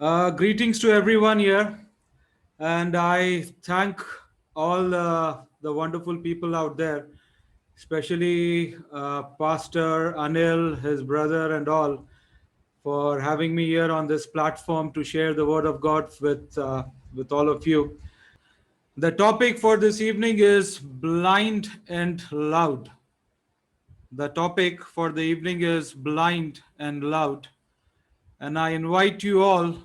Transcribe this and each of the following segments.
Greetings to everyone here, and I thank all the wonderful people out there, especially Pastor Anil, his brother, and all, for having me here on this platform to share the word of God with all of you. The topic for this evening is blind and loud. The topic for the evening is blind and loud, and I invite you all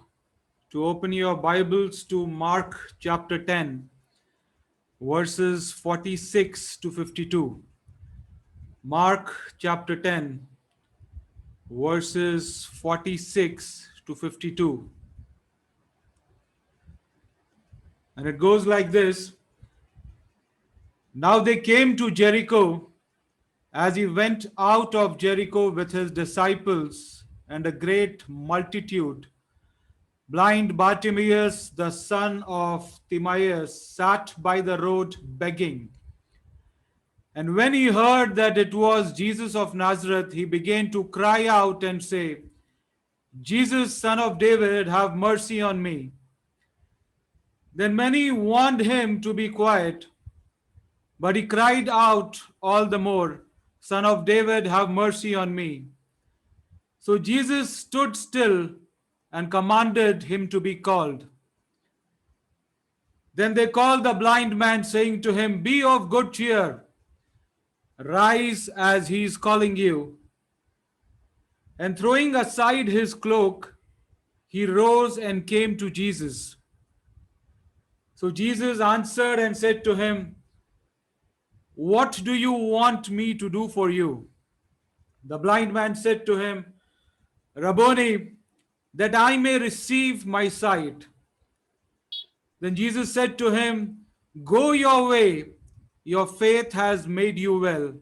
to open your Bibles to Mark chapter 10, verses 46 to 52. Mark chapter 10, verses 46 to 52. And it goes like this. Now they came to Jericho. As he went out of Jericho with his disciples and a great multitude, blind Bartimaeus, the son of Timaeus, sat by the road begging. And when he heard that it was Jesus of Nazareth, he began to cry out and say, Jesus, son of David, have mercy on me. Then many warned him to be quiet, but he cried out all the more, Son of David, have mercy on me. So Jesus stood still and commanded him to be called. Then they called the blind man, saying to him, Be of good cheer, rise as he is calling you. And throwing aside his cloak, he rose and came to Jesus. So Jesus answered and said to him, What do you want me to do for you? The blind man said to him, Rabboni, that I may receive my sight. Then Jesus said to him, Go your way, your faith has made you well.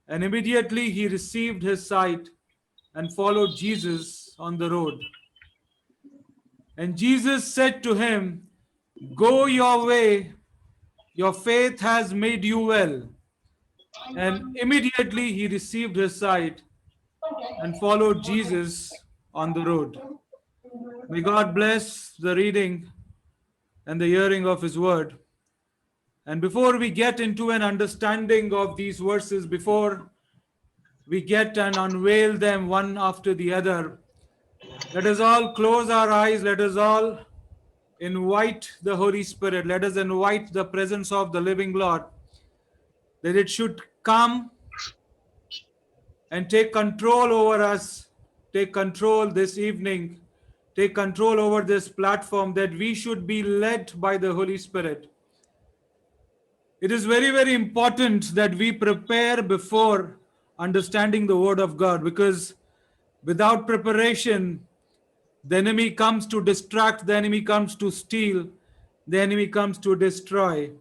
And immediately he received his sight and followed Jesus on the road. And Jesus said to him, Go your way, your faith has made you well. And immediately he received his sight and followed Jesus on the road. May God bless the reading and the hearing of his word. And before we get into an understanding of these verses, before we get and unveil them one after the other, let us all close our eyes. Let us all invite the Holy Spirit. Let us invite the presence of the living Lord, that it should come and take control over us, take control this evening, take control over this platform, that we should be led by the Holy Spirit. It is very, very important that we prepare before understanding the Word of God, because without preparation, the enemy comes to distract, the enemy comes to steal, the enemy comes to destroy.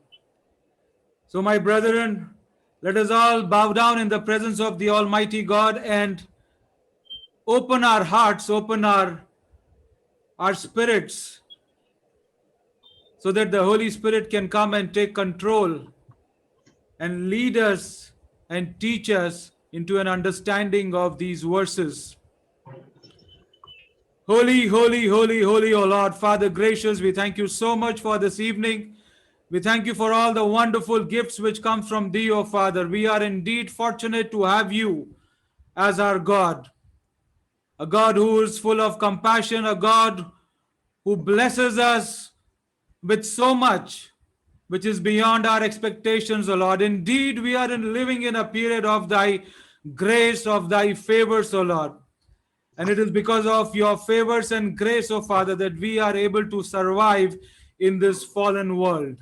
So, my brethren, let us all bow down in the presence of the Almighty God and open our hearts, open our spirits, so that the Holy Spirit can come and take control and lead us and teach us into an understanding of these verses. Holy, holy, holy, holy, O Lord, Father gracious, we thank you so much for this evening. We thank you for all the wonderful gifts which come from thee, O Father. We are indeed fortunate to have you as our God, a God who is full of compassion, a God who blesses us with so much which is beyond our expectations, O Lord. Indeed, we are living in a period of thy grace, of thy favors, O Lord. And it is because of your favors and grace, O Father, that we are able to survive in this fallen world.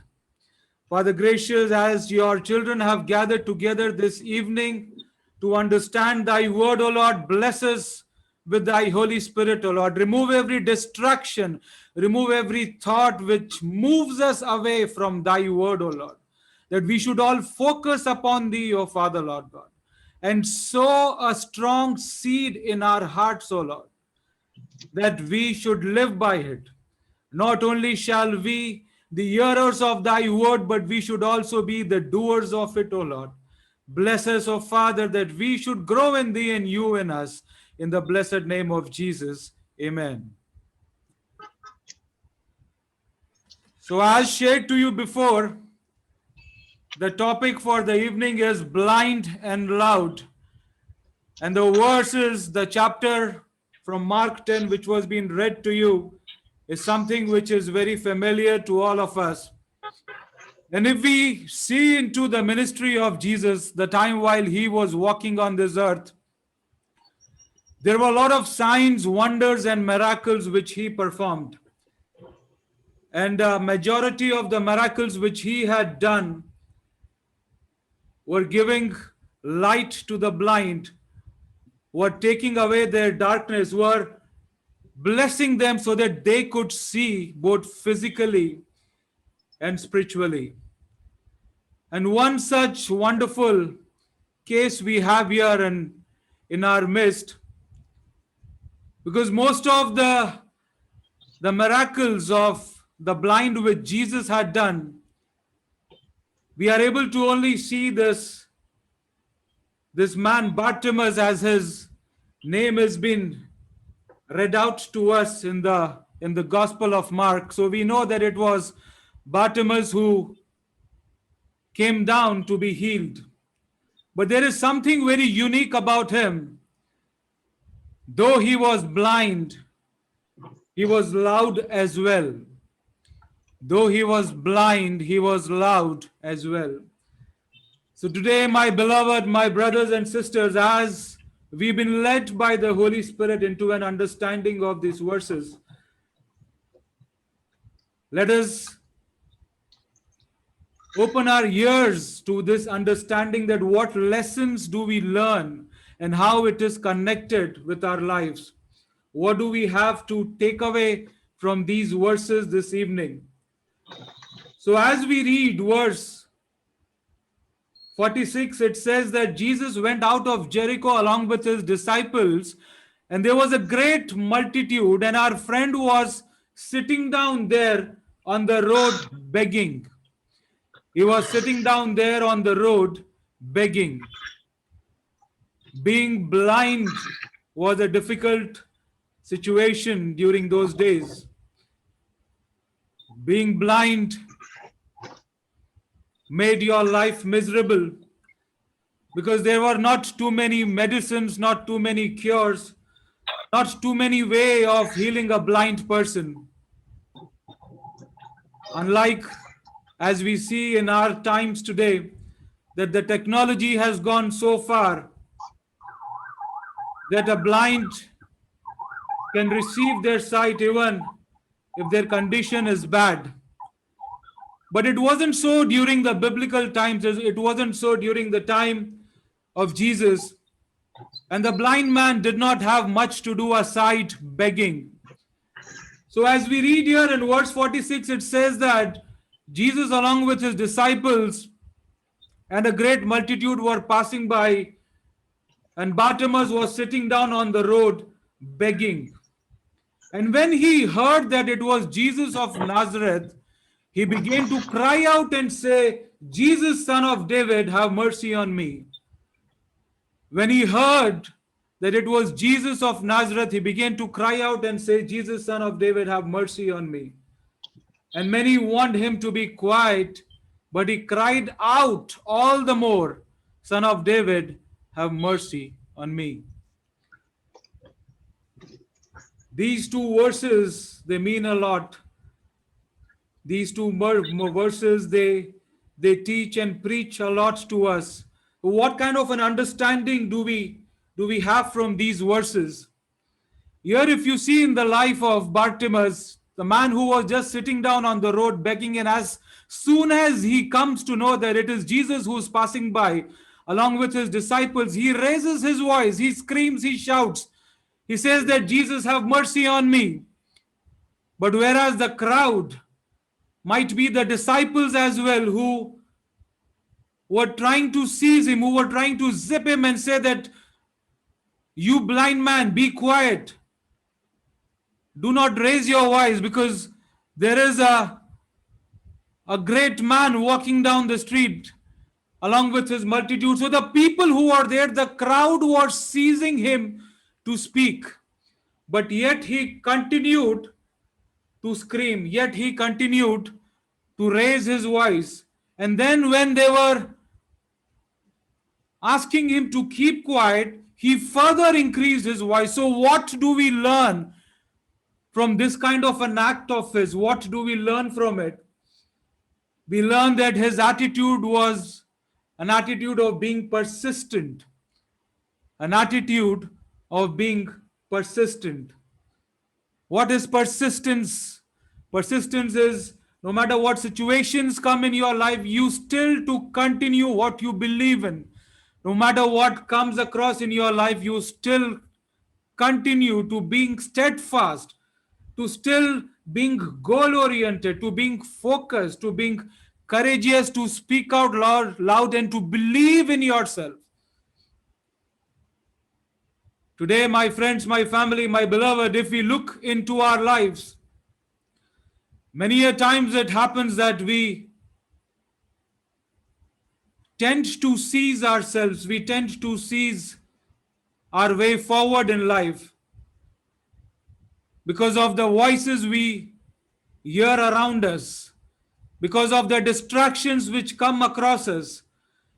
Father gracious, as your children have gathered together this evening to understand thy word, O Lord, bless us with thy Holy Spirit, O Lord. Remove every distraction, remove every thought which moves us away from thy word, O Lord. That we should all focus upon thee, O Father, Lord God, and sow a strong seed in our hearts, O Lord, that we should live by it. Not only shall we the hearers of thy word, but we should also be the doers of it, O Lord. Bless us, O Father, that we should grow in thee and you in us. In the blessed name of Jesus. Amen. So, as shared to you before, the topic for the evening is blind and loud. And the verses, the chapter from Mark 10, which was being read to you, is something which is very familiar to all of us. And if we see into the ministry of Jesus, the time while he was walking on this earth, there were a lot of signs, wonders, and miracles which he performed. And a majority of the miracles which he had done were giving light to the blind, were taking away their darkness, were blessing them so that they could see both physically and spiritually. And one such wonderful case we have here in our midst, because most of the miracles of the blind which Jesus had done, we are able to only see this man Bartimaeus, as his name has been read out to us in the Gospel of Mark. So we know that it was Bartimaeus who came down to be healed. But there is something very unique about him. Though he was blind, he was loud as well. Though he was blind, he was loud as well. So today, my beloved, my brothers and sisters, as we've been led by the Holy Spirit into an understanding of these verses, let us open our ears to this understanding, that what lessons do we learn and how it is connected with our lives. What do we have to take away from these verses this evening? So as we read verse 46, it says that Jesus went out of Jericho along with his disciples, and there was a great multitude, and our friend was sitting down there on the road begging. He was sitting down there on the road begging. Being blind was a difficult situation during those days. Being blind made your life miserable, because there were not too many medicines, not too many cures, not too many ways of healing a blind person. Unlike as we see in our times today, that the technology has gone so far that a blind can receive their sight even if their condition is bad. But it wasn't so during the biblical times, it wasn't so during the time of Jesus. And the blind man did not have much to do aside begging. So as we read here in verse 46, it says that Jesus, along with his disciples and a great multitude, were passing by, and Bartimaeus was sitting down on the road begging. And when he heard that it was Jesus of Nazareth, he began to cry out and say, "Jesus, Son of David, have mercy on me." When he heard that it was Jesus of Nazareth, he began to cry out and say, "Jesus, Son of David, have mercy on me." And many warned him to be quiet, but he cried out all the more, "Son of David, have mercy on me." These two verses, they mean a lot. These two verses, they teach and preach a lot to us. What kind of an understanding do we have from these verses? Here, if you see in the life of Bartimaeus, the man who was just sitting down on the road begging, and as soon as he comes to know that it is Jesus who's passing by, along with his disciples, he raises his voice, he screams, he shouts. He says that, "Jesus, have mercy on me." But whereas the crowd, might be the disciples as well, who were trying to seize him, who were trying to zip him and say that, "You blind man, be quiet. Do not raise your voice, because there is a great man walking down the street along with his multitude." So the people who are there, the crowd was seizing him to speak. But yet he continued to scream, yet he continued to raise his voice. And then when they were asking him to keep quiet, he further increased his voice. So, what do we learn from this kind of an act of his? What do we learn from it? We learn that his attitude was an attitude of being persistent, an attitude of being persistent. What is persistence? Persistence is no matter what situations come in your life, you still to continue what you believe in. No matter what comes across in your life, you still continue to being steadfast, to still being goal oriented, to being focused, to being courageous, to speak out loud and to believe in yourself. Today, my friends, my family, my beloved, if we look into our lives, many a times it happens that we tend to seize ourselves, we tend to seize our way forward in life because of the voices we hear around us, because of the distractions which come across us,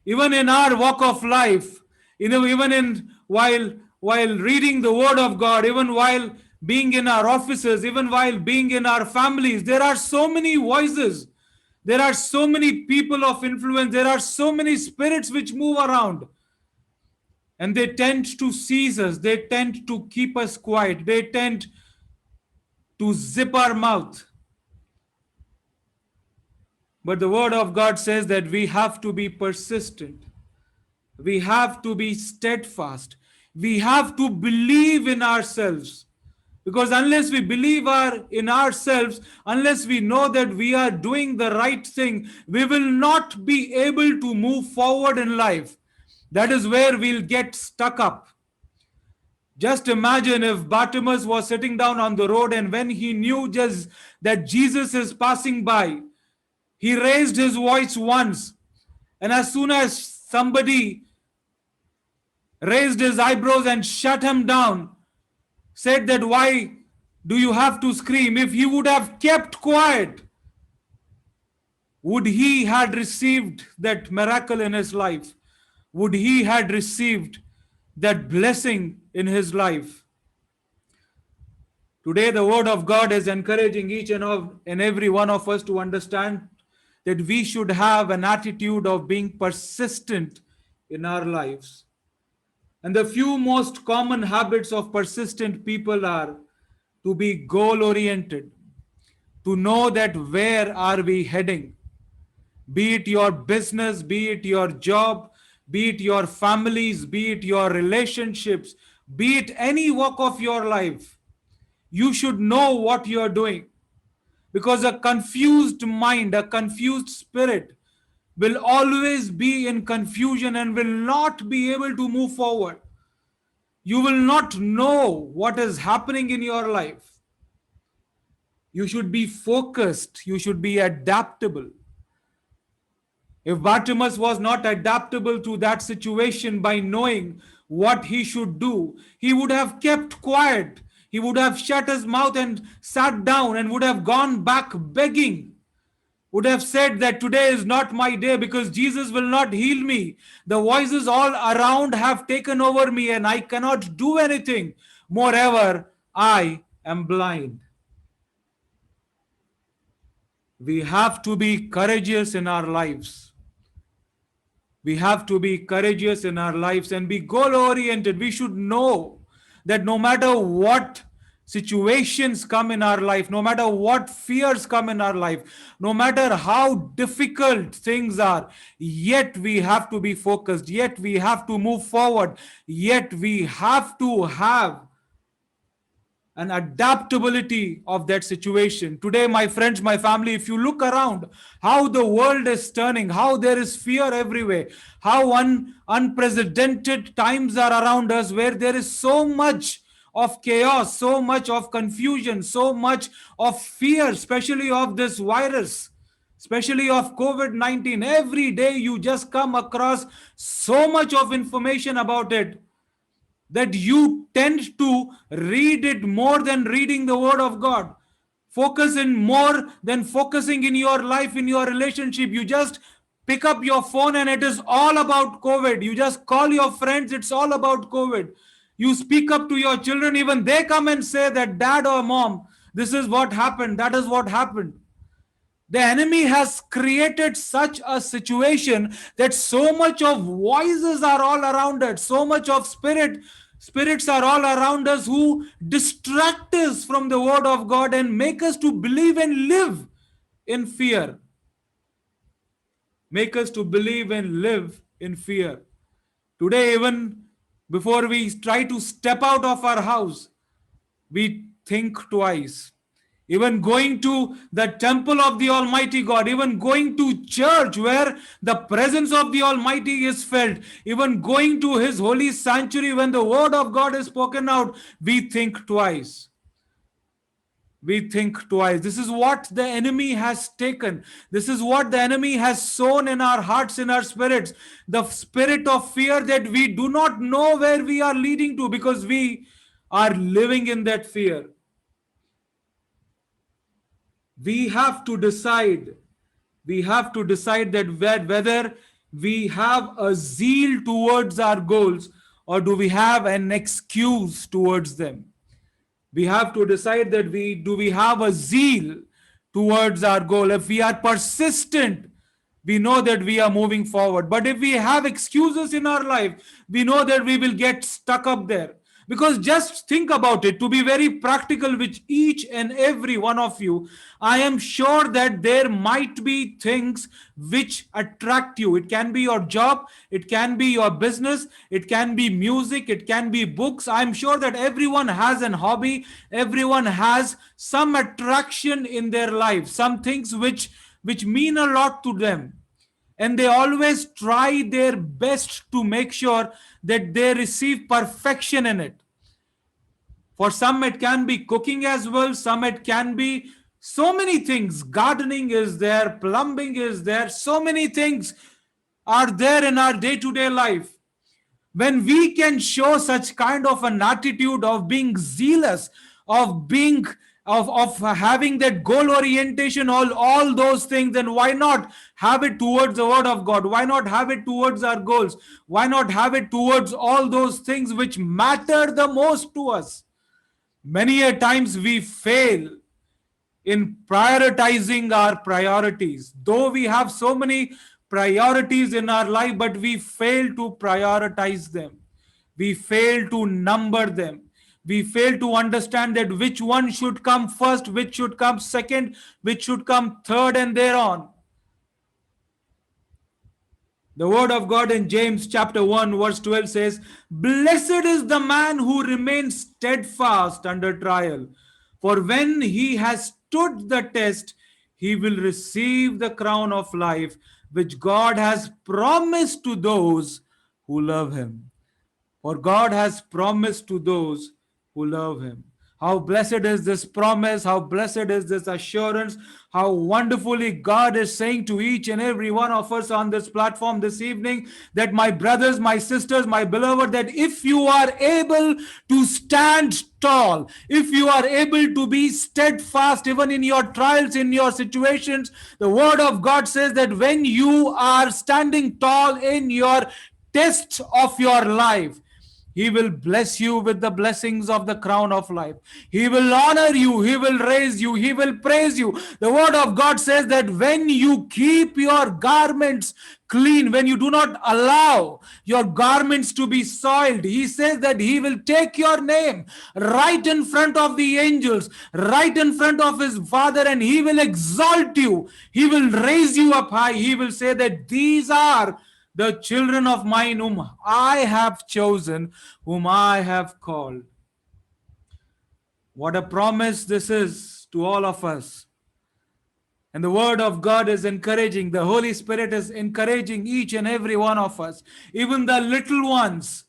even in our walk of life, even in while reading the word of God, even while being in our offices, even while being in our families, there are so many voices, there are so many people of influence, there are so many spirits which move around, and they tend to seize us, they tend to keep us quiet, they tend to zip our mouth. But the word of God says that we have to be persistent. We have to be steadfast. We have to believe in ourselves. Because unless we believe in ourselves, unless we know that we are doing the right thing, we will not be able to move forward in life. That is where we'll get stuck up. Just imagine if Bartimaeus was sitting down on the road and when he knew just that Jesus is passing by, he raised his voice once, and as soon as somebody raised his eyebrows and shut him down, said that why do you have to scream? If he would have kept quiet, would he had received that miracle in his life? Would he had received that blessing in his life? Today the word of God is encouraging each and every one of us to understand that we should have an attitude of being persistent in our lives. And the few most common habits of persistent people are to be goal oriented, to know that where are we heading, be it your business, be it your job, be it your families, be it your relationships, be it any walk of your life. You should know what you're doing. Because a confused mind, a confused spirit will always be in confusion and will not be able to move forward. You will not know what is happening in your life. You should be focused. You should be adaptable. If Bartimaeus was not adaptable to that situation by knowing what he should do, he would have kept quiet. He would have shut his mouth and sat down and would have gone back begging. Would have said that today is not my day because Jesus will not heal me. The voices all around have taken over me and I cannot do anything. Moreover, I am blind. We have to be courageous in our lives. We have to be courageous in our lives and be goal oriented. We should know that no matter what situations come in our life, no matter what fears come in our life, no matter how difficult things are, yet we have to be focused, yet we have to move forward, yet we have to have an adaptability of that situation. Today, my friends, my family, if you look around, how the world is turning, how there is fear everywhere, how unprecedented times are around us, where there is so much of chaos, so much of confusion, so much of fear, especially of this virus, especially of COVID-19. Every day you just come across so much of information about it that you tend to read it more than reading the word of God. Focus in more than focusing in your life, in your relationship. You just pick up your phone and it is all about COVID. You just call your friends, it's all about COVID. You speak up to your children, even they come and say that dad or mom, this is what happened, that is what happened. The enemy has created such a situation that so much of voices are all around us, so much of spirits are all around us who distract us from the word of God and make us to believe and live in fear. Make us to believe and live in fear. Today, even before we try to step out of our house, we think twice. Even going to the temple of the Almighty God, even going to church where the presence of the Almighty is felt, even going to His holy sanctuary when the word of God is spoken out, we think twice. We think twice. This is what the enemy has taken. This is what the enemy has sown in our hearts, in our spirits. The spirit of fear that we do not know where we are leading to because we are living in that fear. We have to decide. We have to decide that whether we have a zeal towards our goals or do we have an excuse towards them. We have to decide that we have a zeal towards our goal. If we are persistent, we know that we are moving forward. But if we have excuses in our life, we know that we will get stuck up there. Because just think about it, to be very practical with each and every one of you, I am sure that there might be things which attract you. It can be your job, it can be your business, it can be music, it can be books. I'm sure that everyone has an hobby, everyone has some attraction in their life, some things which mean a lot to them. And they always try their best to make sure that they receive perfection in it. For some, it can be cooking as well. Some, it can be so many things. Gardening is there, plumbing is there. So many things are there in our day to day life. When we can show such kind of an attitude of being zealous, of being of having that goal orientation, all those things, then why not have it towards the word of God? Why not have it towards our goals? Why not have it towards all those things which matter the most to us? Many a times we fail in prioritizing our priorities. Though we have so many priorities in our life, but we fail to prioritize them. We fail to number them. We fail to understand that which one should come first, which should come second, which should come third, and thereon. The word of God in James chapter 1 verse 12 says, "Blessed is the man who remains steadfast under trial, for when he has stood the test, he will receive the crown of life, which God has promised to those who love him." For God has promised to those who love him. How blessed is this promise, how blessed is this assurance, how wonderfully God is saying to each and every one of us on this platform this evening that my brothers, my sisters, my beloved, that if you are able to stand tall, if you are able to be steadfast even in your trials, in your situations, the word of God says that when you are standing tall in your tests of your life, he will bless you with the blessings of the crown of life. He will honor you. He will raise you. He will praise you. The word of God says that when you keep your garments clean, when you do not allow your garments to be soiled, he says that he will take your name right in front of the angels, right in front of his Father, and he will exalt you. He will raise you up high. He will say that these are the children of mine whom I have chosen, whom I have called. What a promise this is to all of us. And the word of God is encouraging, the Holy Spirit is encouraging each and every one of us, even the little ones.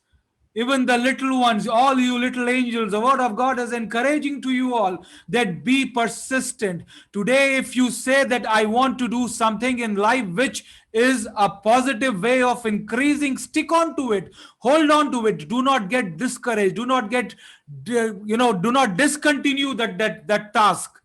Even the little ones, all you little angels, the word of God is encouraging to you all that be persistent. Today, if you say that I want to do something in life which is a positive way of increasing, stick on to it, hold on to it, do not get discouraged, do not get, do not discontinue that task.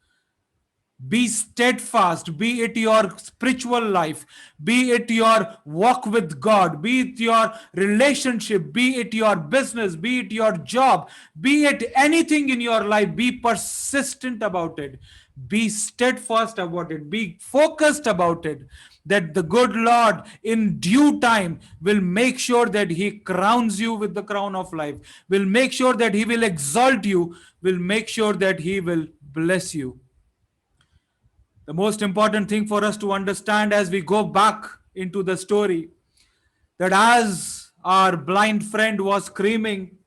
Be steadfast, be it your spiritual life, be it your walk with God, be it your relationship, be it your business, be it your job, be it anything in your life. Be persistent about it, be steadfast about it, be focused about it, that the good Lord in due time will make sure that He crowns you with the crown of life, will make sure that He will exalt you, will make sure that He will bless you. The most important thing for us to understand as we go back into the story, that as our blind friend was screaming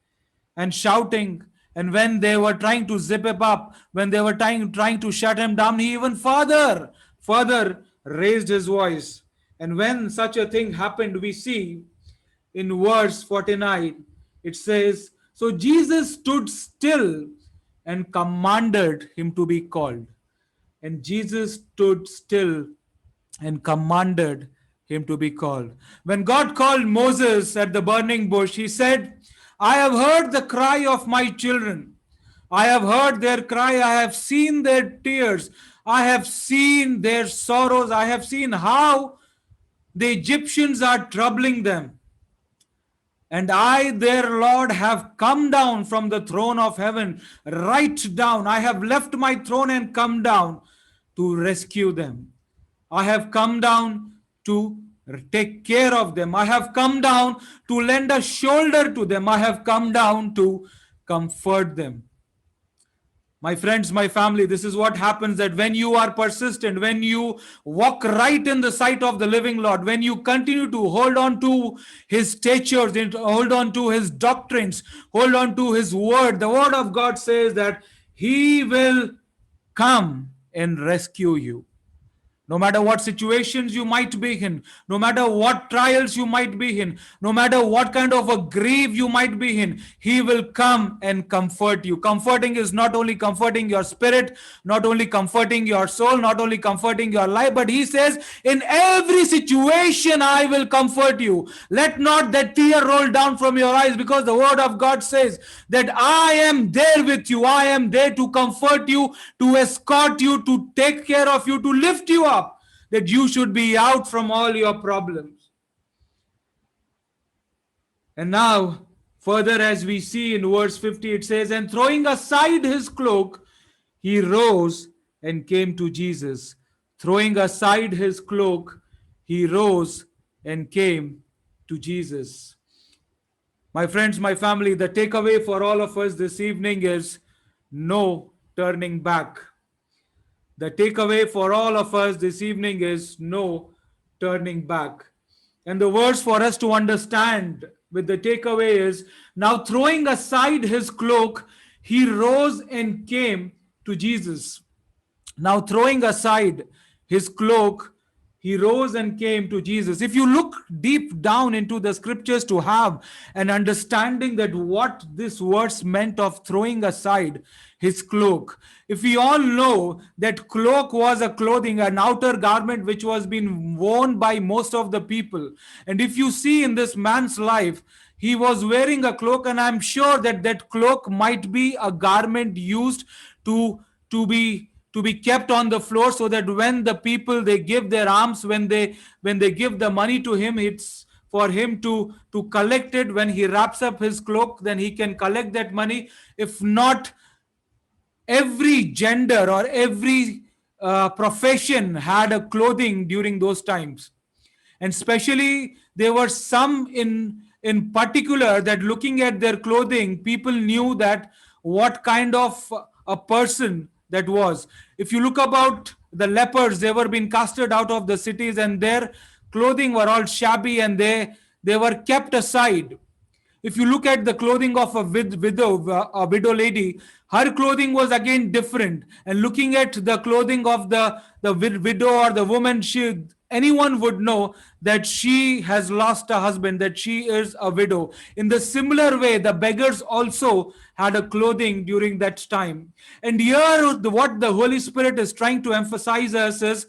and shouting, and when they were trying to zip him up, when they were trying to shut him down, he even further raised his voice. And when such a thing happened, we see in verse 49, it says, "So Jesus stood still and commanded him to be called." And Jesus stood still and commanded him to be called. When God called Moses at the burning bush, he said, "I have heard the cry of my children. I have heard their cry. I have seen their tears. I have seen their sorrows. I have seen how the Egyptians are troubling them. And I, their Lord, have come down from the throne of heaven, right down. I have left my throne and come down to rescue them. I have come down to take care of them. I have come down to lend a shoulder to them. I have come down to comfort them." My friends, my family, this is what happens, that when you are persistent, when you walk right in the sight of the living Lord, when you continue to hold on to His statutes, hold on to His doctrines, hold on to His word, the word of God says that He will come and rescue you. No matter what situations you might be in, no matter what trials you might be in, no matter what kind of a grief you might be in, He will come and comfort you. Comforting is not only comforting your spirit, not only comforting your soul, not only comforting your life, but He says, "In every situation I will comfort you. Let not that tear roll down from your eyes," because the word of God says that I am there with you. I am there to comfort you, to escort you, to take care of you, to lift you up, that you should be out from all your problems. And now, further, as we see in verse 50, it says, "And throwing aside his cloak, he rose and came to Jesus." Throwing aside his cloak, he rose and came to Jesus. My friends, my family, the takeaway for all of us this evening is no turning back. The takeaway for all of us this evening is no turning back. And the words for us to understand with the takeaway is, now throwing aside his cloak, he rose and came to Jesus. Now throwing aside his cloak, he rose and came to Jesus. If you look deep down into the scriptures to have an understanding that what this verse meant of throwing aside his cloak, if we all know that cloak was a clothing, an outer garment which was being worn by most of the people, and if you see in this man's life, he was wearing a cloak, and I'm sure that that cloak might be a garment used to be kept on the floor, so that when the people they give their alms, when they give the money to him, it's for him to collect it. When he wraps up his cloak, then he can collect that money. If not, every gender or every profession had a clothing during those times. And especially there were some in particular that looking at their clothing, people knew that what kind of a person that was. If you look about the lepers, they were being casted out of the cities, and their clothing were all shabby, and they were kept aside. If you look at the clothing of a widow lady, her clothing was again different. And looking at the clothing of the widow or the woman, anyone would know that she has lost a husband, that she is a widow. In the similar way, the beggars also had a clothing during that time. And here, what the Holy Spirit is trying to emphasize us is,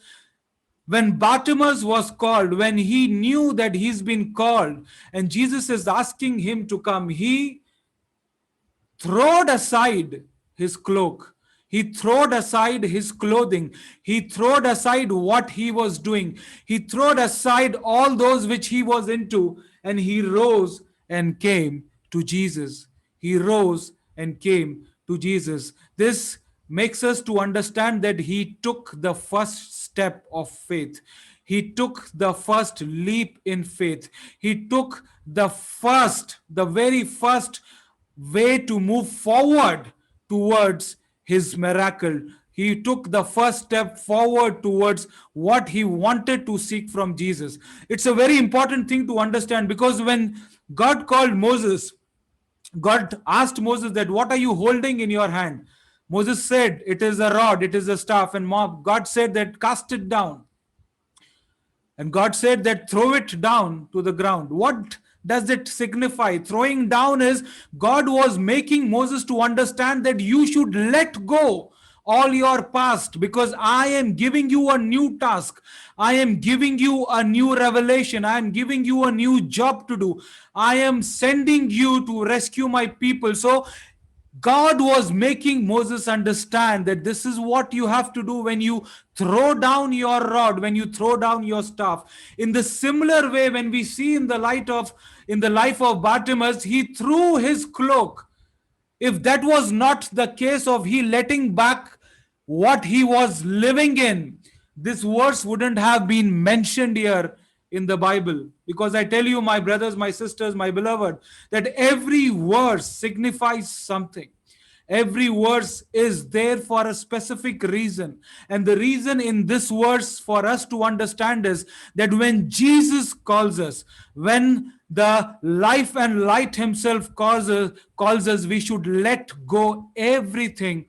when Bartimaeus was called, when he knew that he's been called, and Jesus is asking him to come, he throwed aside his cloak. He throwed aside his clothing. He throwed aside what he was doing. He throwed aside all those which he was into, and he rose and came to Jesus. He rose and came to Jesus. This makes us to understand that he took the first step of faith. He took the first leap in faith. He took the very first way to move forward towards his miracle. He took the first step forward towards what he wanted to seek from Jesus. It's a very important thing to understand, because when God called Moses, God asked Moses that, what are you holding in your hand? Moses said, it is a rod, it is a staff. And God said that, cast it down. And God said that, throw it down to the ground. What does it signify? Throwing down is, God was making Moses to understand that you should let go all your past, because I am giving you a new task. I am giving you a new revelation. I am giving you a new job to do. I am sending you to rescue my people. So God was making Moses understand that this is what you have to do when you throw down your rod, when you throw down your staff. In the similar way, when we see in the life of Bartimaeus, he threw his cloak. If that was not the case of he letting back what he was living in, this verse wouldn't have been mentioned here in the Bible. Because I tell you, my brothers, my sisters, my beloved, that every verse signifies something. Every verse is there for a specific reason. And the reason in this verse for us to understand is that when Jesus calls us, when the life and light himself calls us, we should let go everything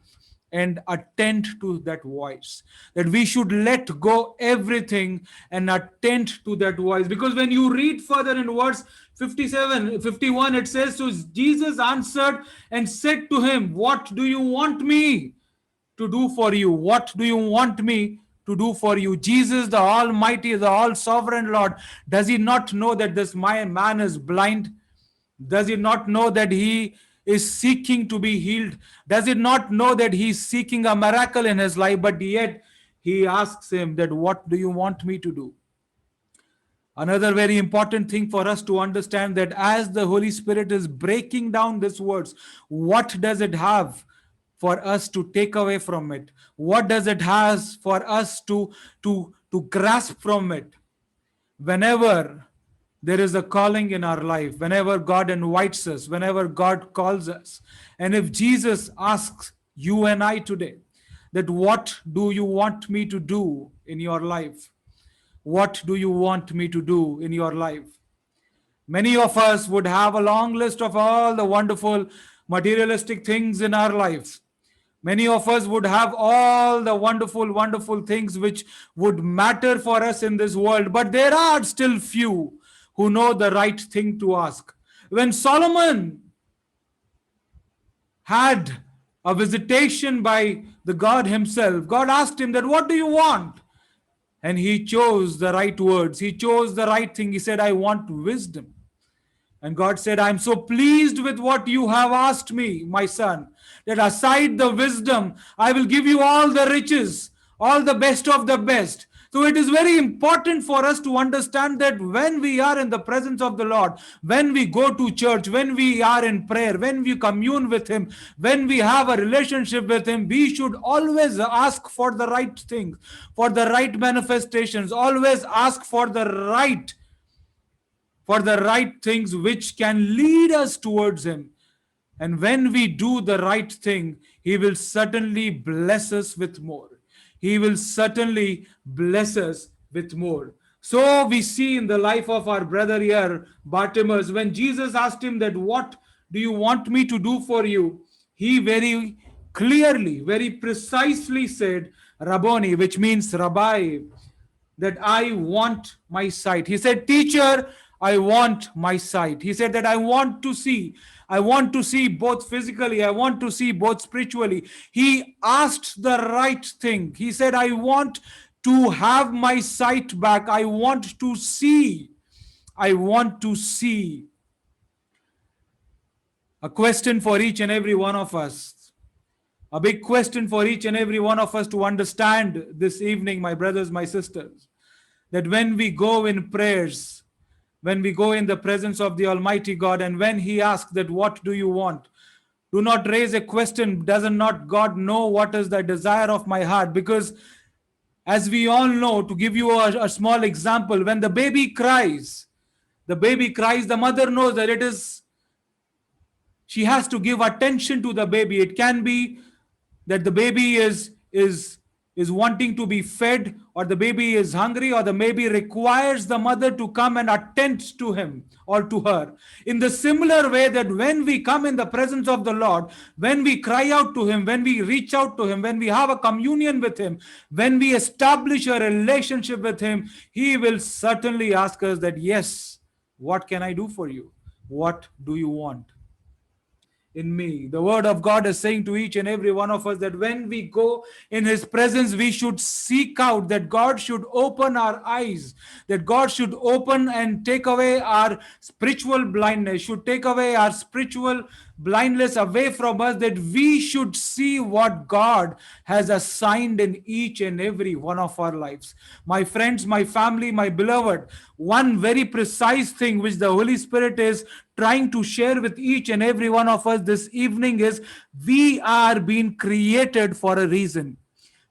and attend to that voice. That we should let go everything and attend to that voice. Because when you read further in verse 51, it says, so Jesus answered and said to him, what do you want me to do for you? What do you want me to do for you? Jesus, the Almighty, the All Sovereign Lord, does he not know that this man is blind? Does he not know that he is seeking to be healed? Does he not know that he is seeking a miracle in his life? But yet he asks him that, what do you want me to do? Another very important thing for us to understand, that as the Holy Spirit is breaking down these words, what does it have for us to take away from it? What does it has for us to grasp from it? Whenever there is a calling in our life, whenever God invites us, whenever God calls us, and if Jesus asks you and I today that, what do you want me to do in your life? What do you want me to do in your life? Many of us would have a long list of all the wonderful materialistic things in our lives. Many of us would have all the wonderful, wonderful things which would matter for us in this world. But there are still few who know the right thing to ask. When Solomon had a visitation by the God himself, God asked him that, what do you want? And he chose the right words. He chose the right thing. He said, I want wisdom. And God said, I'm so pleased with what you have asked me, my son, that aside the wisdom, I will give you all the riches, all the best of the best. So it is very important for us to understand that when we are in the presence of the Lord, when we go to church, when we are in prayer, when we commune with him, when we have a relationship with him, we should always ask for the right things, for the right manifestations, always ask for the right things which can lead us towards him. And when we do the right thing, he will certainly bless us with more. He will certainly bless us with more. So we see in the life of our brother here, Bartimaeus, when Jesus asked him that, what do you want me to do for you? He very clearly, very precisely said, Rabboni, which means Rabbi, that I want my sight. He said, teacher, I want my sight. He said that I want to see. I want to see both physically. I want to see both spiritually. He asked the right thing. He said, I want to have my sight back. I want to see. I want to see. A question for each and every one of us. A big question for each and every one of us to understand this evening, my brothers, my sisters, that when we go in prayers, when we go in the presence of the Almighty God, and when He asks that, what do you want? Do not raise a question, doesn't not God know what is the desire of my heart? Because as we all know, to give you a small example, when the baby cries, the mother knows that she has to give attention to the baby. It can be that the baby is wanting to be fed, or the baby is hungry, or the baby requires the mother to come and attend to him or to her. In the similar way, that when we come in the presence of the Lord, when we cry out to Him, when we reach out to Him, when we have a communion with Him, when we establish a relationship with Him, He will certainly ask us that, yes, what can I do for you? What do you want in me? The word of God is saying to each and every one of us that when we go in His presence, we should seek out, that God should open our eyes, that God should open and take away our spiritual blindness, should take away our spiritual blindness away from us, that we should see what God has assigned in each and every one of our lives. My friends, my family, my beloved, one very precise thing which the Holy Spirit is trying to share with each and every one of us this evening is, we are being created for a reason.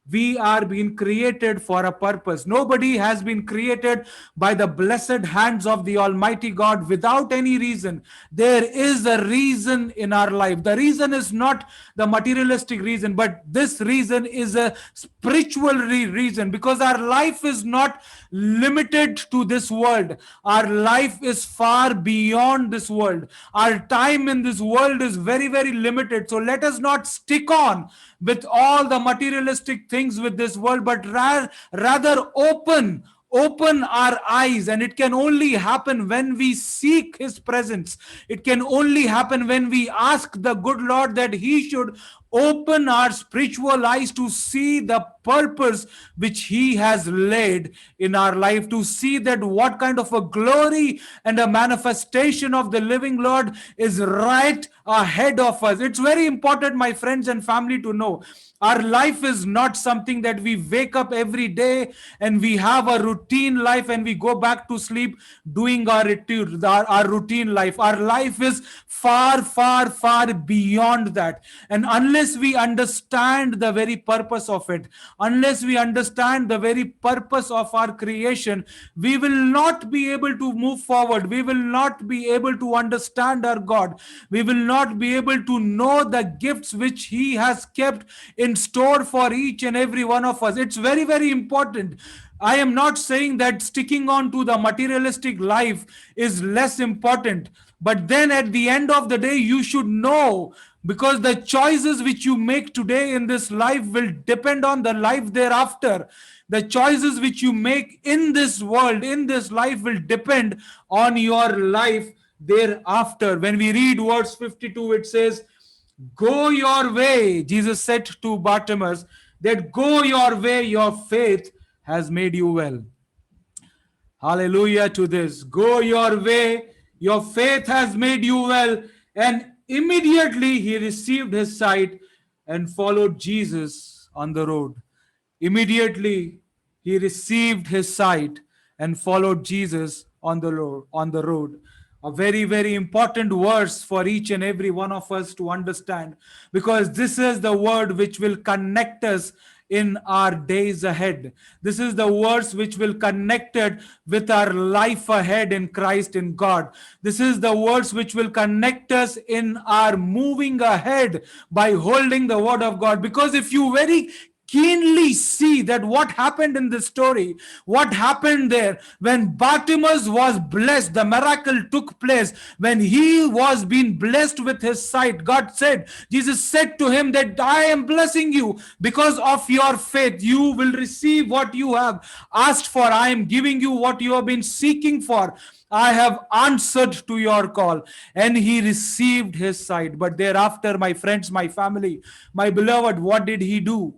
We are being created for a purpose. Nobody has been created by the blessed hands of the Almighty God without any reason. There is a reason in our life. The reason is not the materialistic reason, but this reason is a spiritual reason, because our life is not limited to this world. Our life is far beyond this world. Our time in this world is very, very limited. So let us not stick on with all the materialistic things with this world, but rather open our eyes. And it can only happen when we seek His presence. It can only happen when we ask the good Lord that He should open our spiritual eyes to see the purpose which He has laid in our life, to see that what kind of a glory and a manifestation of the living Lord is right ahead of us. It's very important, my friends and family, to know our life is not something that we wake up every day and we have a routine life and we go back to sleep doing our routine life. Our life is far, far, far beyond that. And unless we understand the very purpose of it, unless we understand the very purpose of our creation, we will not be able to move forward. We will not be able to understand our God. We will not be able to know the gifts which He has kept in store for each and every one of us. It's very, very important. I am not saying that sticking on to the materialistic life is less important, but then at the end of the day, you should know, because the choices which you make today in this life will depend on the life thereafter. The choices which you make in this world, in this life, will depend on your life thereafter. When we read verse 52, it says, "Go your way," Jesus said to Bartimaeus, that go your way, your faith has made you well. Hallelujah to this. Go your way, your faith has made you well. And immediately he received his sight and followed Jesus on the road. Immediately he received his sight and followed Jesus on the road. A very, very important verse for each and every one of us to understand, because this is the word which will connect us in our days ahead. This is the verse which will connect it with our life ahead in Christ, in God. This is the verse which will connect us in our moving ahead by holding the word of God. Because if you very keenly see that what happened in this story, what happened there, when Bartimaeus was blessed, the miracle took place. When he was being blessed with his sight, God said, Jesus said to him that I am blessing you because of your faith. You will receive what you have asked for. I am giving you what you have been seeking for. I have answered to your call. And he received his sight. But thereafter, my friends, my family, my beloved, what did he do?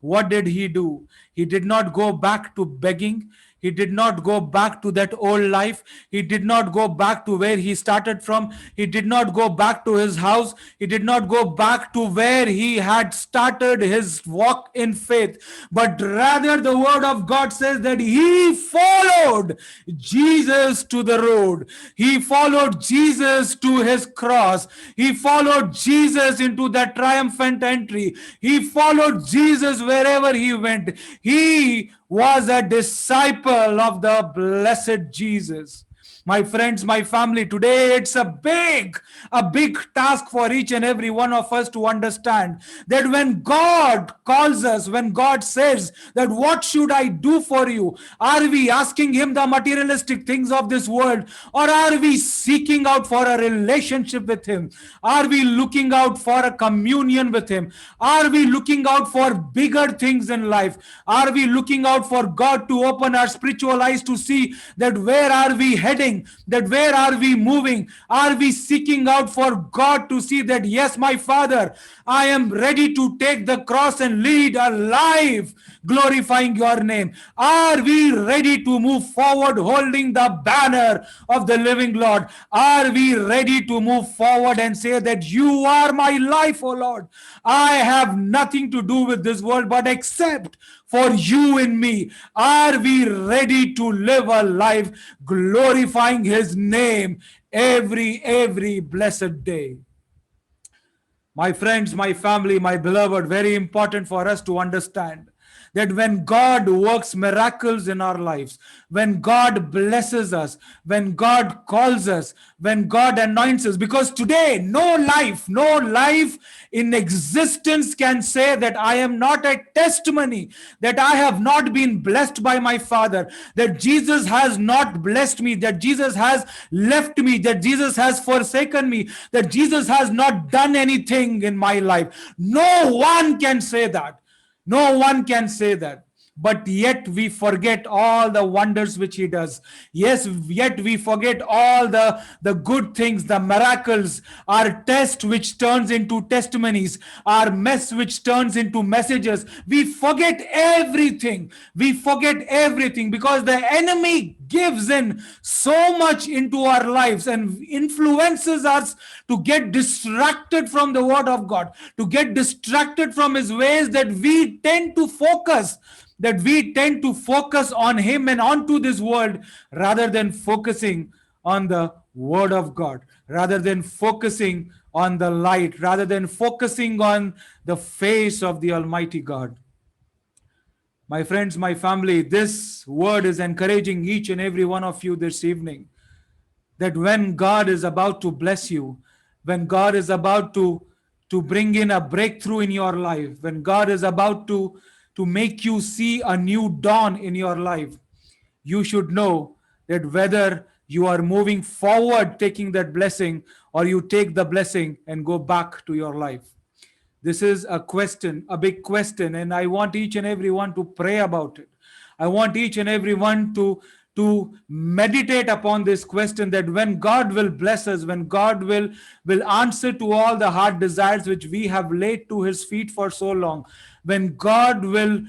What did he do? He did not go back to begging. He did not go back to that old life. He did not go back to where he started from. He did not go back to his house. He did not go back to where he had started his walk in faith. But rather, the word of God says that he followed Jesus to the road. He followed Jesus to his cross. He followed Jesus into that triumphant entry. He followed Jesus wherever he went. He was a disciple of the blessed Jesus. My friends, my family, today it's a big task for each and every one of us to understand that when God calls us, when God says that what should I do for you, are we asking him the materialistic things of this world, or are we seeking out for a relationship with him? Are we looking out for a communion with him? Are we looking out for bigger things in life? Are we looking out for God to open our spiritual eyes to see that where are we heading, that where are we moving? Are we seeking out for God to see that, yes, my Father, I am ready to take the cross and lead a life glorifying your name? Are we ready to move forward holding the banner of the living Lord? Are we ready to move forward and say that you are my life, O Lord? I have nothing to do with this world but except for you in me. Are we ready to live a life glorifying his name every blessed day? My friends, my family, my beloved, very important for us to understand that when God works miracles in our lives, when God blesses us, when God calls us, when God anoints us, because today no life in existence can say that I am not a testimony, that I have not been blessed by my Father, that Jesus has not blessed me, that Jesus has left me, that Jesus has forsaken me, that Jesus has not done anything in my life. No one can say that. No one can say that. But yet we forget all the wonders which he does. Yes, yet we forget all the good things, the miracles, our test which turns into testimonies, our mess which turns into messages. We forget everything. We forget everything because the enemy gives in so much into our lives and influences us to get distracted from the word of God, to get distracted from his ways, that we tend to focus on him and onto this world rather than focusing on the word of God, rather than focusing on the light, rather than focusing on the face of the Almighty God. My friends, my family, this word is encouraging each and every one of you this evening that when God is about to bless you, when God is about to bring in a breakthrough in your life, when God is about to make you see a new dawn in your life, you should know that whether you are moving forward taking that blessing, or you take the blessing and go back to your life. This is a question, a big question, and I want each and every one to pray about it. I want each and every one to meditate upon this question, that when God will bless us, when God will answer to all the heart desires which we have laid to his feet for so long, when God will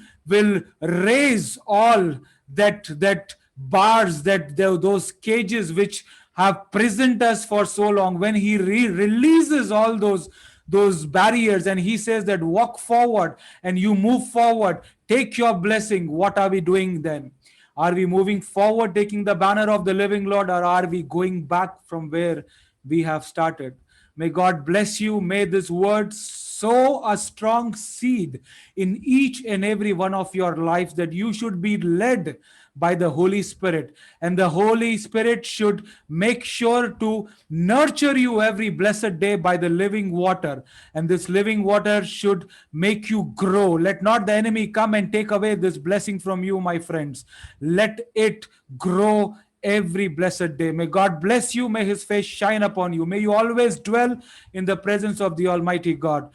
raise all that bars, those cages which have prisoned us for so long, when he releases all those barriers and he says that walk forward and you move forward, take your blessing, what are we doing then? Are we moving forward taking the banner of the living Lord, or are we going back from where we have started? May God bless you. May this word sow a strong seed in each and every one of your lives, that you should be led by the Holy Spirit, and the Holy Spirit should make sure to nurture you every blessed day by the living water, and this living water should make you grow. Let not the enemy come and take away this blessing from you, my friends. Let it grow every blessed day. May God bless you. May his face shine upon you. May you always dwell in the presence of the Almighty God.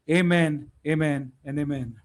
Amen, amen, and amen.